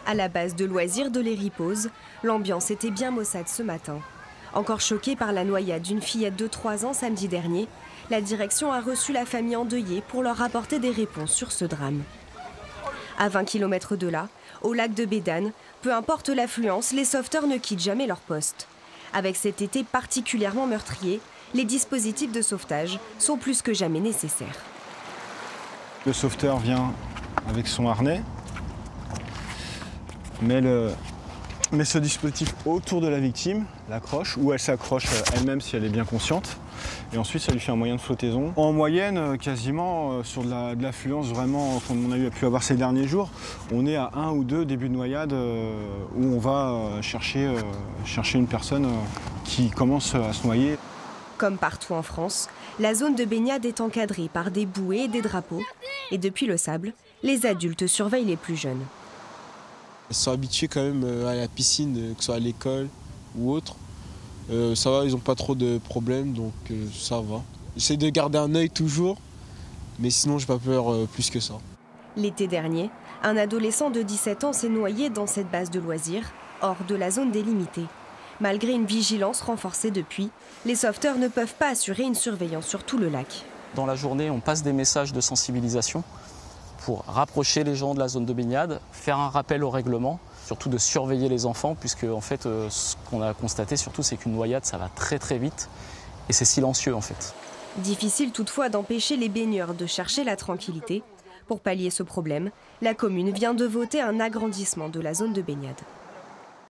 À la base de loisirs de l'Héripose, l'ambiance était bien maussade ce matin. Encore choquée par la noyade d'une fillette de 3 ans samedi dernier, la direction a reçu la famille endeuillée pour leur apporter des réponses sur ce drame. À 20 km de là, au lac de Bédane, peu importe l'affluence, les sauveteurs ne quittent jamais leur poste. Avec cet été particulièrement meurtrier, les dispositifs de sauvetage sont plus que jamais nécessaires. Le sauveteur vient avec son harnais, met ce dispositif autour de la victime, l'accroche, ou elle s'accroche elle-même si elle est bien consciente. Et ensuite, ça lui fait un moyen de flottaison. En moyenne, quasiment sur de l'affluence vraiment comme on a pu avoir ces derniers jours, on est à 1 ou 2 débuts de noyade où on va chercher une personne qui commence à se noyer. Comme partout en France, la zone de baignade est encadrée par des bouées et des drapeaux. Et depuis le sable, les adultes surveillent les plus jeunes. Ils sont habitués quand même à la piscine, que ce soit à l'école ou autre. Ça va, ils n'ont pas trop de problèmes, donc ça va. J'essaie de garder un œil toujours, mais sinon j'ai pas peur plus que ça. L'été dernier, un adolescent de 17 ans s'est noyé dans cette base de loisirs, hors de la zone délimitée. Malgré une vigilance renforcée depuis, les sauveteurs ne peuvent pas assurer une surveillance sur tout le lac. Dans la journée, on passe des messages de sensibilisation pour rapprocher les gens de la zone de baignade, faire un rappel au règlement, surtout de surveiller les enfants, puisque en fait, ce qu'on a constaté surtout, c'est qu'une noyade, ça va très très vite et c'est silencieux en fait. Difficile toutefois d'empêcher les baigneurs de chercher la tranquillité. Pour pallier ce problème, la commune vient de voter un agrandissement de la zone de baignade.